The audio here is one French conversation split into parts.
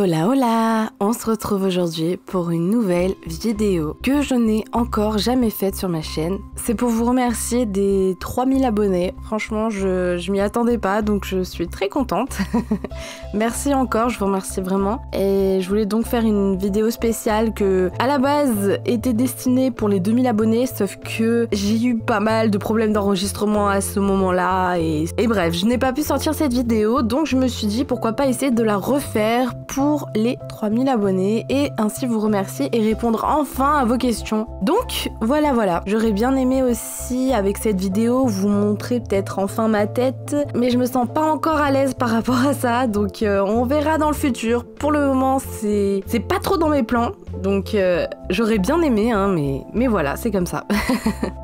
Hola hola! On se retrouve aujourd'hui pour une nouvelle vidéo que je n'ai encore jamais faite sur ma chaîne. C'est pour vous remercier des 3000 abonnés. Franchement, je m'y attendais pas, donc je suis très contente. Merci encore, je vous remercie vraiment. Et je voulais donc faire une vidéo spéciale que, à la base, était destinée pour les 2000 abonnés, sauf que j'ai eu pas mal de problèmes d'enregistrement à ce moment-là. Et bref, je n'ai pas pu sortir cette vidéo, donc je me suis dit pourquoi pas essayer de la refaire pour les 3000 abonnés et ainsi vous remercier et répondre enfin à vos questions. Donc voilà. J'aurais bien aimé aussi avec cette vidéo vous montrer peut-être enfin ma tête, mais je me sens pas encore à l'aise par rapport à ça, donc on verra dans le futur. Pour le moment c'est pas trop dans mes plans, donc j'aurais bien aimé hein, mais voilà, c'est comme ça.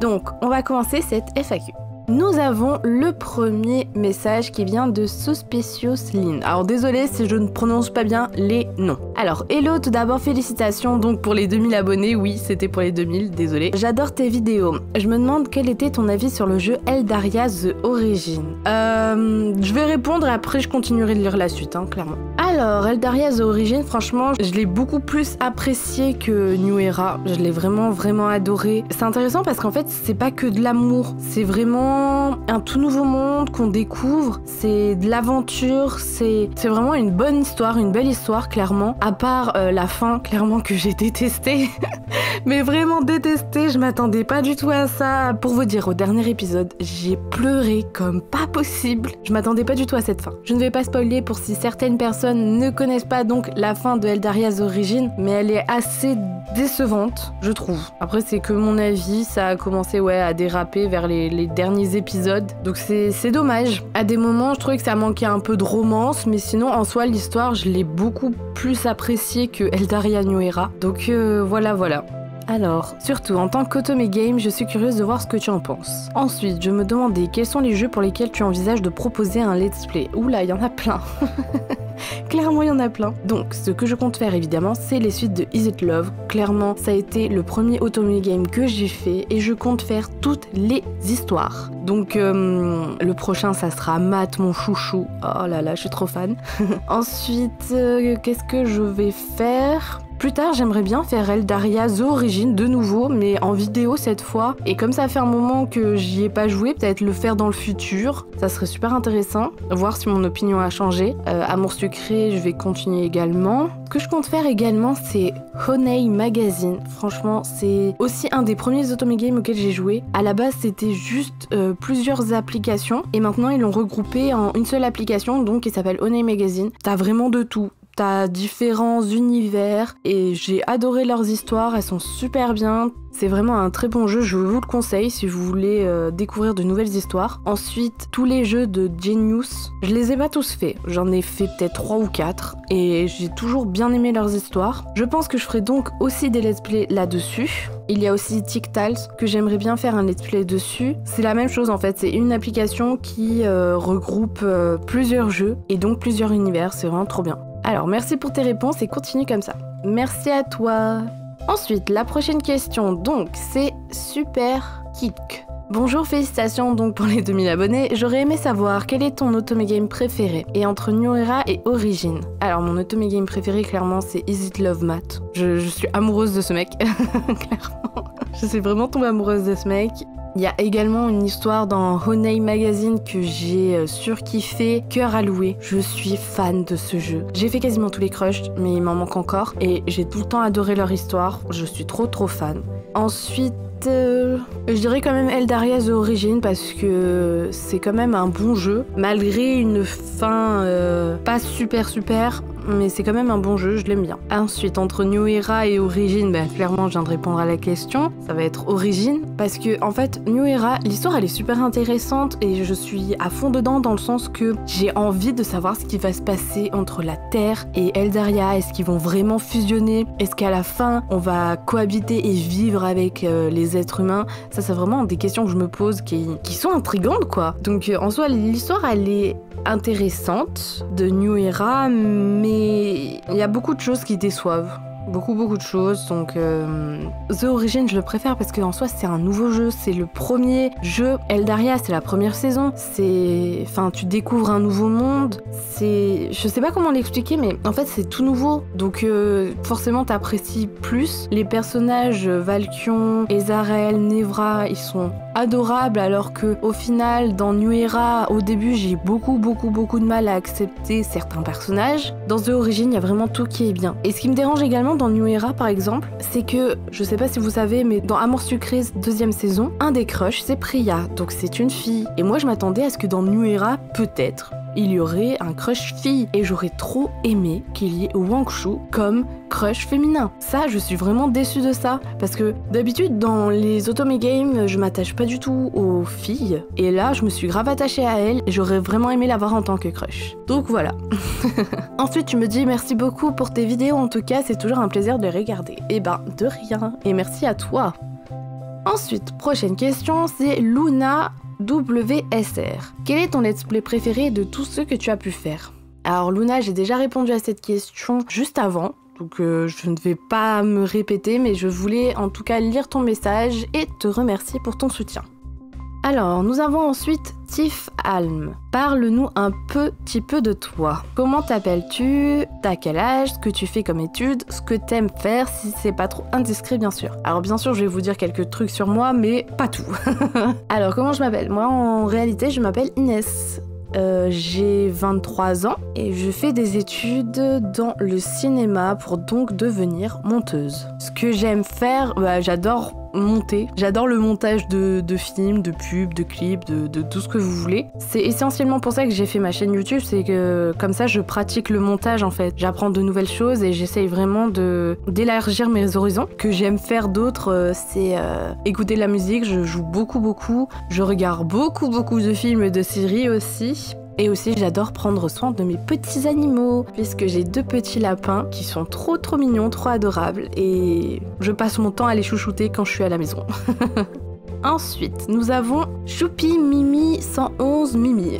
Donc on va commencer cette FAQ. Nous avons le premier message qui vient de Suspicious Lynn. Alors désolé si je ne prononce pas bien les noms. Alors hello, tout d'abord félicitations donc pour les 2000 abonnés, oui c'était pour les 2000, désolé. J'adore tes vidéos. Je me demande quel était ton avis sur le jeu Eldaria The Origin. Je vais répondre et après je continuerai de lire la suite, hein, clairement. Alors Eldaria The Origin, franchement je l'ai beaucoup plus apprécié que New Era. Je l'ai vraiment adoré. C'est intéressant parce qu'en fait c'est pas que de l'amour, c'est vraiment un tout nouveau monde qu'on découvre, c'est de l'aventure, c'est vraiment une bonne histoire, une belle histoire clairement, à part la fin clairement que j'ai détestée, mais vraiment détestée, je m'attendais pas du tout à ça. Pour vous dire, au dernier épisode, j'ai pleuré comme pas possible, je m'attendais pas du tout à cette fin. Je ne vais pas spoiler pour si certaines personnes ne connaissent pas donc la fin de Eldaria The Origin, mais elle est assez décevante, je trouve. Après c'est que mon avis, ça a commencé à déraper vers les derniers épisodes, donc c'est dommage. À des moments je trouvais que ça manquait un peu de romance, mais sinon en soi l'histoire je l'ai beaucoup plus appréciée que Eldaria New Era, donc voilà. Alors, surtout en tant qu'Otome Game, je suis curieuse de voir ce que tu en penses. Ensuite, je me demandais quels sont les jeux pour lesquels tu envisages de proposer un let's play. Oula, il y en a plein. Clairement, il y en a plein. Donc, ce que je compte faire, évidemment, c'est les suites de Is It Love. Clairement, ça a été le premier Otome Game que j'ai fait et je compte faire toutes les histoires. Donc, le prochain, ça sera Matt, mon chouchou. Oh là là, je suis trop fan. Ensuite, qu'est-ce que je vais faire ? Plus tard, j'aimerais bien faire Eldaria The Origin de nouveau, mais en vidéo cette fois. Et comme ça fait un moment que j'y ai pas joué, peut-être le faire dans le futur. Ça serait super intéressant, voir si mon opinion a changé. Amour sucré, je vais continuer également. Ce que je compte faire également, c'est Honey Magazine. Franchement, c'est aussi un des premiers Otome Games auxquels j'ai joué. À la base, c'était juste plusieurs applications. Et maintenant, ils l'ont regroupé en une seule application, donc qui s'appelle Honey Magazine. T'as vraiment de tout. T'as différents univers et j'ai adoré leurs histoires, elles sont super bien. C'est vraiment un très bon jeu, je vous le conseille si vous voulez découvrir de nouvelles histoires. Ensuite, tous les jeux de Genius, je les ai pas tous faits. J'en ai fait peut-être 3 ou 4 et j'ai toujours bien aimé leurs histoires. Je pense que je ferai donc aussi des let's play là-dessus. Il y a aussi TikTals que j'aimerais bien faire un let's play dessus. C'est la même chose en fait, c'est une application qui regroupe plusieurs jeux et donc plusieurs univers, c'est vraiment trop bien. Alors merci pour tes réponses et continue comme ça. Merci à toi. Ensuite, la prochaine question, donc, c'est Super Kick. Bonjour, félicitations donc pour les 2000 abonnés. J'aurais aimé savoir quel est ton Otome Game préféré et entre New Era et Origin. Alors, mon Otome Game préféré, clairement, c'est Is It Love Matt. Je suis amoureuse de ce mec, clairement. Je suis vraiment tombée amoureuse de ce mec. Il y a également une histoire dans Honey Magazine que j'ai surkiffé, Cœur à louer. Je suis fan de ce jeu. J'ai fait quasiment tous les crushs, mais il m'en manque encore. Et j'ai tout le temps adoré leur histoire. Je suis trop fan. Ensuite, je dirais quand même Eldaria The Origin parce que c'est quand même un bon jeu. Malgré une fin pas super, mais c'est quand même un bon jeu, je l'aime bien. Ensuite, entre New Era et Origin, clairement, je viens de répondre à la question. Ça va être Origin, parce que, en fait, New Era, l'histoire, elle est super intéressante et je suis à fond dedans dans le sens que j'ai envie de savoir ce qui va se passer entre la Terre et Eldaria. Est-ce qu'ils vont vraiment fusionner? Est-ce qu'à la fin, on va cohabiter et vivre avec les êtres humains? Ça, c'est vraiment des questions que je me pose qui sont intrigantes, quoi. Donc, en soi, l'histoire, elle est intéressante de New Era, mais il y a beaucoup de choses qui déçoivent. beaucoup de choses. Donc The Origin, je le préfère parce qu'en soi c'est un nouveau jeu, c'est le premier jeu. Eldaria, c'est la première saison, enfin tu découvres un nouveau monde, je sais pas comment l'expliquer, mais en fait c'est tout nouveau, donc forcément t'apprécies plus. Les personnages Valkion, Ezarel, Nevra, ils sont adorables, alors que au final dans New Era, au début j'ai beaucoup de mal à accepter certains personnages. Dans The Origin, il y a vraiment tout qui est bien. Et ce qui me dérange également dans New Era par exemple, c'est que, je sais pas si vous savez, mais dans Amour Sucré deuxième saison, un des crushs c'est Priya, donc c'est une fille. Et moi je m'attendais à ce que dans New Era, peut-être, il y aurait un crush fille. Et j'aurais trop aimé qu'il y ait Wangshu comme crush féminin. Ça, je suis vraiment déçue de ça. Parce que d'habitude, dans les Otome Games, je m'attache pas du tout aux filles. Et là, je me suis grave attachée à elle et j'aurais vraiment aimé l'avoir en tant que crush. Donc voilà. Ensuite, tu me dis merci beaucoup pour tes vidéos. En tout cas, c'est toujours un plaisir de les regarder. Et ben, de rien. Et merci à toi. Ensuite, prochaine question, c'est Luna WSR. Quel est ton let's play préféré de tous ceux que tu as pu faire? Alors Luna, j'ai déjà répondu à cette question juste avant, donc je ne vais pas me répéter, mais je voulais en tout cas lire ton message et te remercier pour ton soutien. Alors, nous avons ensuite Tiff Alm. Parle-nous un petit peu de toi. Comment t'appelles-tu? T'as quel âge? Ce que tu fais comme études? Ce que t'aimes faire, si c'est pas trop indiscret, bien sûr. Alors, bien sûr, je vais vous dire quelques trucs sur moi, mais pas tout. Alors, comment je m'appelle? Moi, en réalité, je m'appelle Inès. J'ai 23 ans et je fais des études dans le cinéma pour donc devenir monteuse. Ce que j'aime faire, j'adore monter. J'adore le montage de films, de pubs, de clips, de tout ce que vous voulez. C'est essentiellement pour ça que j'ai fait ma chaîne YouTube, c'est que comme ça je pratique le montage en fait. J'apprends de nouvelles choses et j'essaye vraiment d'élargir mes horizons. Ce que j'aime faire d'autre, c'est écouter de la musique. Je joue beaucoup. Je regarde beaucoup de films et de séries aussi. Et aussi, j'adore prendre soin de mes petits animaux, puisque j'ai 2 petits lapins qui sont trop mignons, trop adorables, et je passe mon temps à les chouchouter quand je suis à la maison. Ensuite, nous avons Choupi Mimi 111 Mimi.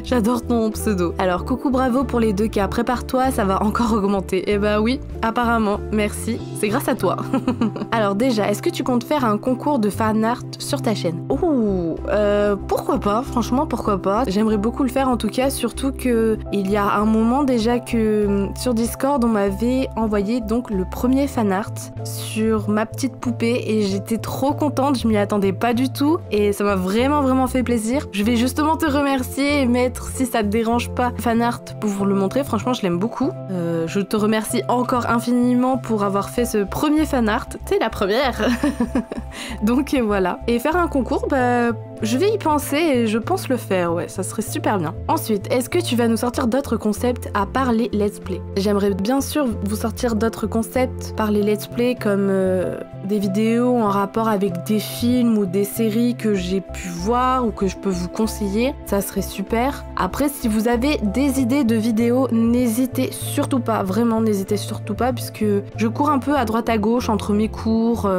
J'adore ton pseudo. Alors, coucou bravo pour les 2K, prépare-toi, ça va encore augmenter. Eh bah oui, apparemment, merci, c'est grâce à toi. Alors déjà, est-ce que tu comptes faire un concours de fan art sur ta chaîne? Ouh, pourquoi pas, franchement, pourquoi pas. J'aimerais beaucoup le faire en tout cas, surtout que il y a un moment déjà que sur Discord, on m'avait envoyé donc le premier fan art sur ma petite poupée et j'étais trop contente, je m'y attendais pas du tout et ça m'a vraiment fait plaisir. Je vais justement te remercier et mettre, si ça te dérange pas, fan art pour vous le montrer. Franchement, je l'aime beaucoup. Je te remercie encore infiniment pour avoir fait ce premier fan art. T'es la première. Donc voilà. Et faire un concours, je vais y penser et je pense le faire, ouais, ça serait super bien. Ensuite, est-ce que tu vas nous sortir d'autres concepts à part les let's play? J'aimerais bien sûr vous sortir d'autres concepts par les let's play comme des vidéos en rapport avec des films ou des séries que j'ai pu voir ou que je peux vous conseiller, ça serait super. Après, si vous avez des idées de vidéos, n'hésitez surtout pas, vraiment n'hésitez surtout pas, puisque je cours un peu à droite à gauche entre mes cours,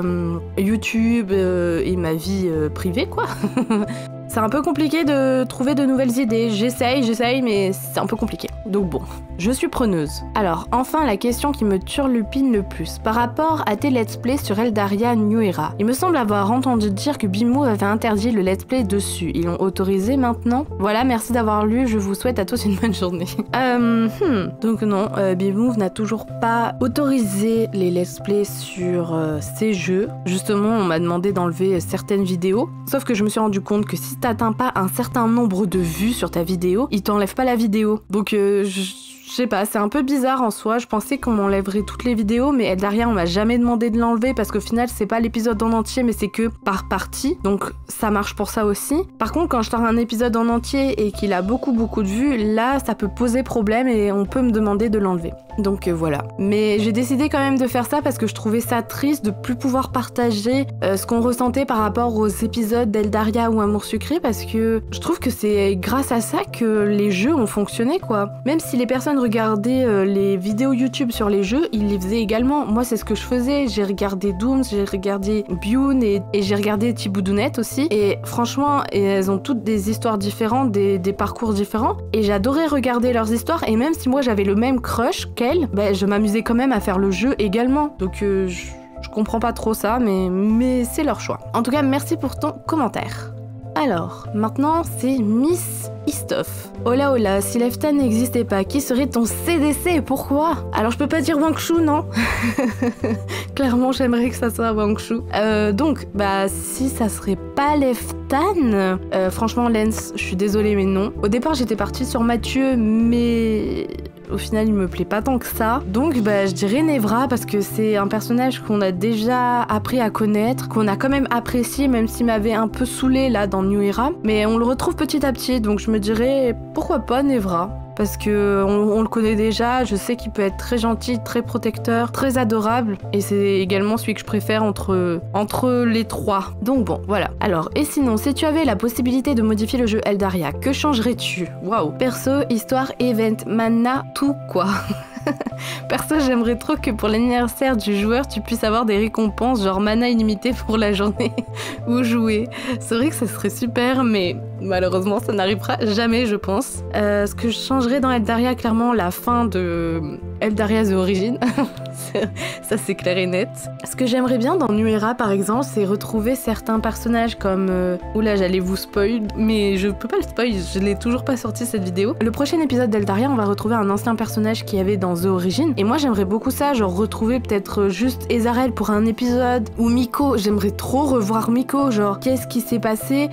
YouTube et ma vie privée, quoi. C'est un peu compliqué de trouver de nouvelles idées. J'essaye, mais c'est un peu compliqué. Donc bon, je suis preneuse. Alors, enfin, la question qui me turlupine le plus. Par rapport à tes let's play sur Eldaria New Era, il me semble avoir entendu dire que Bimove avait interdit le let's play dessus. Ils l'ont autorisé maintenant? Voilà, merci d'avoir lu. Je vous souhaite à tous une bonne journée. Donc non, Bimove n'a toujours pas autorisé les let's play sur ces jeux. Justement, on m'a demandé d'enlever certaines vidéos. Sauf que je me suis rendu compte que si t'atteins pas un certain nombre de vues sur ta vidéo, ils t'enlèvent pas la vidéo. Donc je sais pas, c'est un peu bizarre en soi. Je pensais qu'on m'enlèverait toutes les vidéos, mais Eldaria, on m'a jamais demandé de l'enlever parce qu'au final, c'est pas l'épisode en entier, mais c'est que par partie. Donc ça marche pour ça aussi. Par contre, quand je sors un épisode en entier et qu'il a beaucoup de vues, là, ça peut poser problème et on peut me demander de l'enlever. Donc voilà. Mais j'ai décidé quand même de faire ça parce que je trouvais ça triste de plus pouvoir partager ce qu'on ressentait par rapport aux épisodes d'Eldaria ou Amour Sucré, parce que je trouve que c'est grâce à ça que les jeux ont fonctionné, quoi. Même si les personnes regarder les vidéos YouTube sur les jeux, ils les faisaient également. Moi, c'est ce que je faisais. J'ai regardé Dooms, j'ai regardé Bune et j'ai regardé Thiboudounet aussi. Et franchement, elles ont toutes des histoires différentes, des parcours différents. Et j'adorais regarder leurs histoires. Et même si moi, j'avais le même crush qu'elles, ben, je m'amusais quand même à faire le jeu également. Donc, je comprends pas trop ça, mais c'est leur choix. En tout cas, merci pour ton commentaire. Alors, maintenant, c'est Miss Istoff. Hola hola, si Lefta n'existait pas, qui serait ton CDC et pourquoi? Alors, je peux pas dire Wang Shu, non? Clairement, j'aimerais que ça soit Wang Shu. Donc, bah, si ça serait pas Leftan, franchement, Lens, je suis désolée, mais non. Au départ, j'étais partie sur Mathieu, mais au final, il me plaît pas tant que ça. Donc, bah, je dirais Nevra parce que c'est un personnage qu'on a déjà appris à connaître, qu'on a quand même apprécié, même s'il m'avait un peu saoulé là dans New Era. Mais on le retrouve petit à petit, donc je me dirais pourquoi pas Nevra. Parce que on le connaît déjà, je sais qu'il peut être très gentil, très protecteur, très adorable. Et c'est également celui que je préfère entre les trois. Donc bon, voilà. Alors, et sinon, si tu avais la possibilité de modifier le jeu Eldaria, que changerais-tu? Waouh. Perso, histoire, event, mana, tout quoi. Perso, j'aimerais trop que pour l'anniversaire du joueur, tu puisses avoir des récompenses, genre mana illimité pour la journée ou jouer. C'est vrai que ça serait super, mais malheureusement, ça n'arrivera jamais, je pense. Ce que je changerais dans Eldaria, clairement, la fin de Eldaria The Origin. Ça, c'est clair et net. Ce que j'aimerais bien dans New Era, par exemple, c'est retrouver certains personnages comme... Oula, j'allais vous spoil, mais je peux pas le spoil, je l'ai toujours pas sorti cette vidéo. Le prochain épisode d'Eldaria, on va retrouver un ancien personnage qu'il y avait dans The Origin. Et moi, j'aimerais beaucoup ça, genre retrouver peut-être juste Ezarel pour un épisode. Ou Miko, j'aimerais trop revoir Miko, genre qu'est-ce qui s'est passé,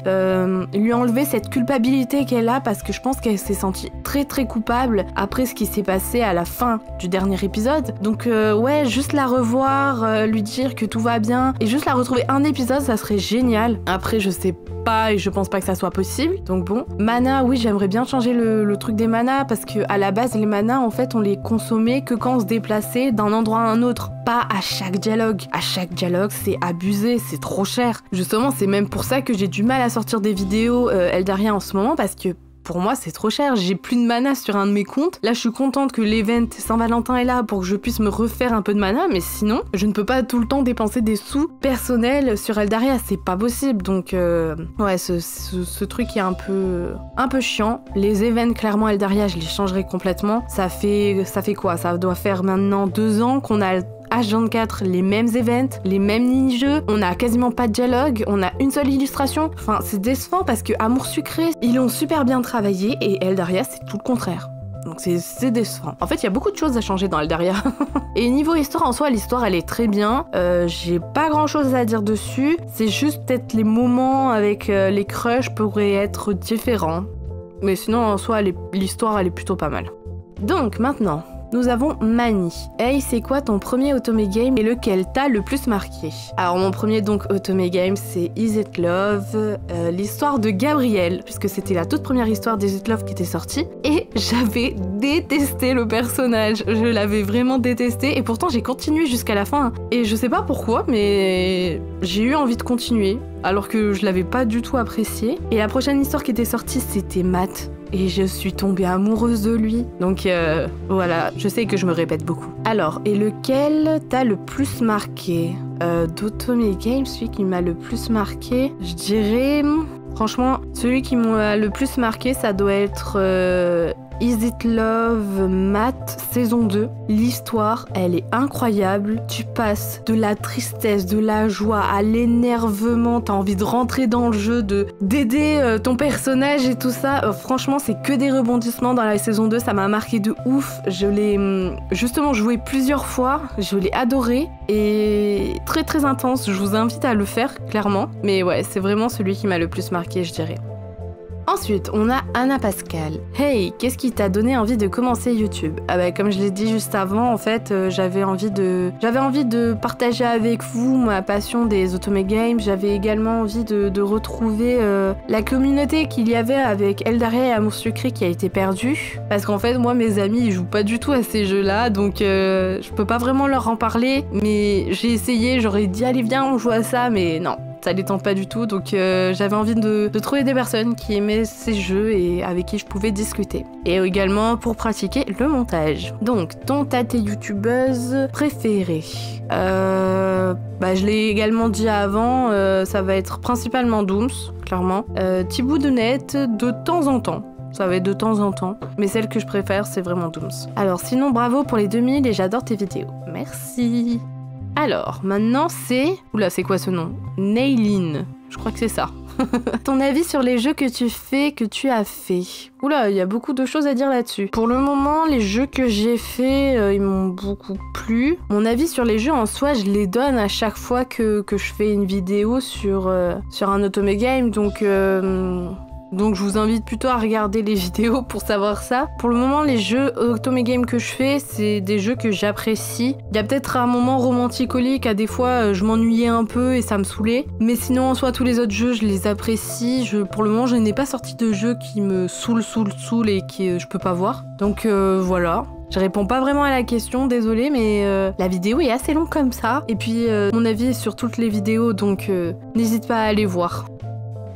lui enlever cette culpabilité qu'elle a parce que je pense qu'elle s'est sentie très très coupable après ce qui s'est passé à la fin du dernier épisode. Donc ouais, juste la revoir, lui dire que tout va bien et juste la retrouver un épisode, ça serait génial. Après, je sais pas et je pense pas que ça soit possible. Donc bon, mana, oui, j'aimerais bien changer le truc des manas parce que à la base, les manas, en fait, on les consommait que quand on se déplaçait d'un endroit à un autre, pas à chaque dialogue. À chaque dialogue, c'est abusé, c'est trop cher. Justement, c'est même pour ça que j'ai du mal à sortir des vidéos Eldaria en ce moment parce que pour moi, c'est trop cher. J'ai plus de mana sur un de mes comptes. Là, je suis contente que l'event Saint-Valentin est là pour que je puisse me refaire un peu de mana, mais sinon, je ne peux pas tout le temps dépenser des sous personnels sur Eldaria. C'est pas possible. Donc, ouais, ce truc est un peu chiant. Les events, clairement, Eldaria, je les changerai complètement. Ça fait quoi? Ça doit faire maintenant 2 ans qu'on a H24, les mêmes events, les mêmes mini-jeux, on a quasiment pas de dialogue, on a une seule illustration. Enfin, c'est décevant parce que Amour Sucré, ils l'ont super bien travaillé et Eldaria, c'est tout le contraire. Donc c'est décevant. En fait, il y a beaucoup de choses à changer dans Eldaria. Et niveau histoire en soi, l'histoire elle est très bien. J'ai pas grand chose à dire dessus. C'est juste peut-être les moments avec les crushs pourraient être différents. Mais sinon en soi, l'histoire elle est plutôt pas mal. Donc maintenant, nous avons Mani. Hey, c'est quoi ton premier Otome Game et lequel t'a le plus marqué? Alors mon premier donc Otome Game, c'est Is It Love, l'histoire de Gabriel, puisque c'était la toute première histoire d'Is It Love qui était sortie. Et j'avais détesté le personnage, je l'avais vraiment détesté et pourtant j'ai continué jusqu'à la fin. Et je sais pas pourquoi, mais j'ai eu envie de continuer, alors que je l'avais pas du tout apprécié. Et la prochaine histoire qui était sortie, c'était Matt. Et je suis tombée amoureuse de lui. Donc voilà, je sais que je me répète beaucoup. Alors, et lequel t'a le plus marqué? D'Otome Game, celui qui m'a le plus marqué, je dirais... Franchement, celui qui m'a le plus marqué, ça doit être Is It Love Matt saison 2. L'histoire, elle est incroyable. Tu passes de la tristesse, de la joie à l'énervement. T'as envie de rentrer dans le jeu, d'aider ton personnage et tout ça. Franchement, c'est que des rebondissements dans la saison 2. Ça m'a marqué de ouf. Je l'ai justement joué plusieurs fois. Je l'ai adoré. Et très très intense. Je vous invite à le faire, clairement. Mais ouais, c'est vraiment celui qui m'a le plus marqué, je dirais. Ensuite, on a Anna Pascal. Hey, qu'est-ce qui t'a donné envie de commencer YouTube? Ah bah, comme je l'ai dit juste avant, en fait, j'avais envie de partager avec vous ma passion des Otome Games. J'avais également envie de retrouver la communauté qu'il y avait avec Eldaria et Amour Sucré qui a été perdue. Parce qu'en fait, moi, mes amis, ils jouent pas du tout à ces jeux-là, donc je peux pas vraiment leur en parler. Mais j'ai essayé, j'aurais dit, allez, viens, on joue à ça, mais non. ça les tente pas du tout. Donc j'avais envie de trouver des personnes qui aimaient ces jeux et avec qui je pouvais discuter. Et également pour pratiquer le montage. Donc, t'as tes youtubeuses préférées. Je l'ai également dit avant, ça va être principalement Dooms, clairement. Thibaudonnette, de temps en temps. Ça va être de temps en temps. Mais celle que je préfère, c'est vraiment Dooms. Alors, sinon, bravo pour les 2000 et j'adore tes vidéos. Merci. Alors, maintenant, c'est... Oula, c'est quoi ce nom? Nailin. Je crois que c'est ça. Ton avis sur les jeux que tu as fait. Oula, il y a beaucoup de choses à dire là-dessus. Pour le moment, les jeux que j'ai fait, ils m'ont beaucoup plu. Mon avis sur les jeux en soi, je les donne à chaque fois que je fais une vidéo sur un Otome Game, donc je vous invite plutôt à regarder les vidéos pour savoir ça. Pour le moment, les jeux Otome Game que je fais, c'est des jeux que j'apprécie. Il y a peut-être un moment romanticolique, à des fois je m'ennuyais un peu et ça me saoulait. Mais sinon, en soi, tous les autres jeux, je les apprécie. Pour le moment, je n'ai pas sorti de jeu qui me saoule et que je peux pas voir. Donc voilà. Je réponds pas vraiment à la question, désolée, mais la vidéo est assez longue comme ça. Et puis, mon avis est sur toutes les vidéos, donc n'hésite pas à aller voir.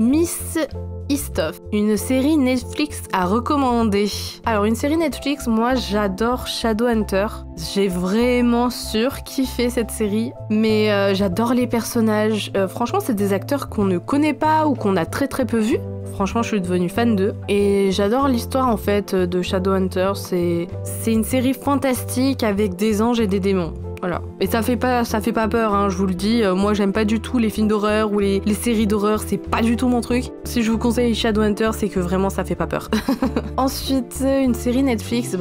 Miss Istof, une série Netflix à recommander. Alors une série Netflix, moi j'adore Shadowhunter. J'ai vraiment surkiffé cette série, mais j'adore les personnages. Franchement, c'est des acteurs qu'on ne connaît pas ou qu'on a très peu vus. Franchement, je suis devenue fan d'eux. Et j'adore l'histoire en fait de Shadowhunter. C'est une série fantastique avec des anges et des démons. Voilà. Et ça fait pas peur, hein, je vous le dis. Moi, j'aime pas du tout les films d'horreur ou les séries d'horreur, c'est pas du tout mon truc. Si je vous conseille Shadowhunter, c'est que vraiment ça fait pas peur. Ensuite, une série Netflix,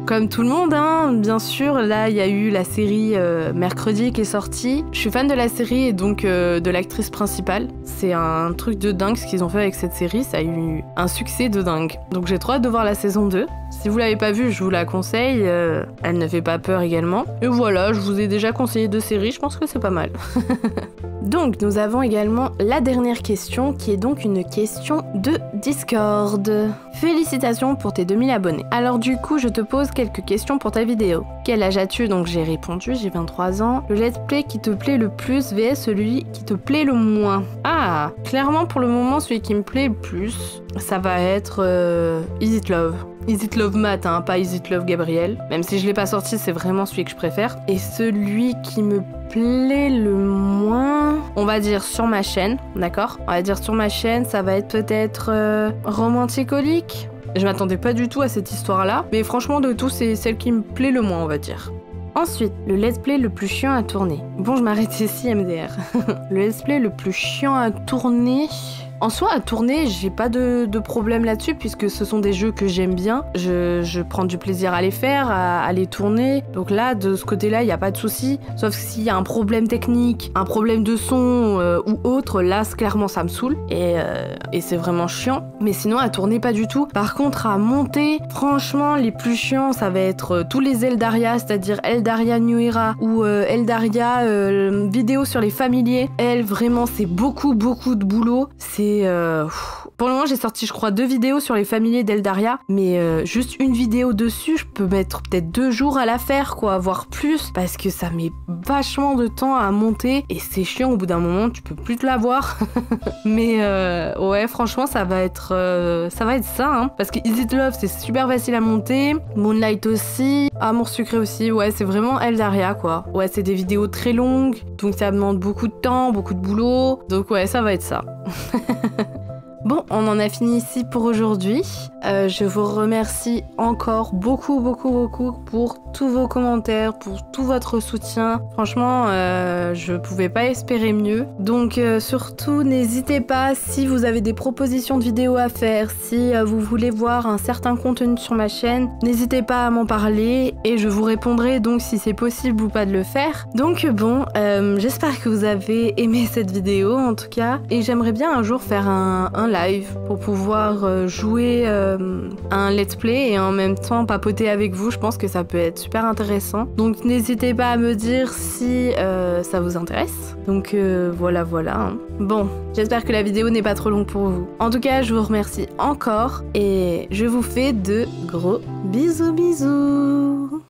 comme tout le monde, hein, bien sûr. Là, il y a eu la série Mercredi qui est sortie. Je suis fan de la série et donc de l'actrice principale. C'est un truc de dingue ce qu'ils ont fait avec cette série. Ça a eu un succès de dingue. Donc j'ai trop hâte de voir la saison 2. Si vous l'avez pas vue, je vous la conseille. Elle ne fait pas peur également. Et voilà, je vous ai déjà conseillé 2 séries, je pense que c'est pas mal. Donc, nous avons également la dernière question, qui est donc une question de Discord. Félicitations pour tes 2000 abonnés. Alors du coup, je te pose quelques questions pour ta vidéo. Quel âge as-tu? Donc j'ai répondu, j'ai 23 ans. Le let's play qui te plaît le plus vs celui qui te plaît le moins. Ah, clairement pour le moment, celui qui me plaît le plus, ça va être Is It Love. Is It Love Matt, hein, pas Is It Love Gabriel. Même si je l'ai pas sorti, c'est vraiment celui que je préfère. Et celui qui me plaît le moins, on va dire sur ma chaîne, d'accord? On va dire sur ma chaîne, ça va être peut-être romanticolique. Je m'attendais pas du tout à cette histoire-là, mais franchement de tout, c'est celle qui me plaît le moins, on va dire. Ensuite, le let's play le plus chiant à tourner. Bon, je m'arrête ici, MDR. Le let's play le plus chiant à tourner... En soi, à tourner, j'ai pas de problème là-dessus puisque ce sont des jeux que j'aime bien. Je prends du plaisir à les faire, à les tourner. Donc là, de ce côté-là, il n'y a pas de souci. Sauf s'il y a un problème technique, un problème de son ou autre, là, clairement, ça me saoule. Et c'est vraiment chiant. Mais sinon, à tourner, pas du tout. Par contre, à monter, franchement, les plus chiants, ça va être tous les Eldaria, c'est-à-dire Eldaria New Era ou Eldaria vidéo sur les familiers. Elle, vraiment, c'est beaucoup de boulot. Pour le moment, j'ai sorti, je crois, 2 vidéos sur les familiers d'Eldaria, mais juste une vidéo dessus, je peux mettre peut-être 2 jours à la faire, quoi, voire plus, parce que ça met vachement de temps à monter, et c'est chiant, au bout d'un moment, tu peux plus te la voir. Mais ouais, franchement, ça va être ça, hein, parce que Is It Love, c'est super facile à monter, Moonlight aussi, Amour sucré aussi, ouais, c'est vraiment Eldaria, quoi. Ouais, c'est des vidéos très longues, donc ça demande beaucoup de temps, beaucoup de boulot, donc ouais, ça va être ça. Bon, on en a fini ici pour aujourd'hui. Je vous remercie encore beaucoup pour tous vos commentaires, pour tout votre soutien. Franchement, je pouvais pas espérer mieux. Donc surtout, n'hésitez pas, si vous avez des propositions de vidéos à faire, si vous voulez voir un certain contenu sur ma chaîne, n'hésitez pas à m'en parler et je vous répondrai donc si c'est possible ou pas de le faire. Donc bon, j'espère que vous avez aimé cette vidéo en tout cas, et j'aimerais bien un jour faire un live pour pouvoir jouer un let's play et en même temps papoter avec vous. Je pense que ça peut être super intéressant, donc n'hésitez pas à me dire si ça vous intéresse. Donc voilà hein. Bon, j'espère que la vidéo n'est pas trop longue pour vous. En tout cas, je vous remercie encore et je vous fais de gros bisous.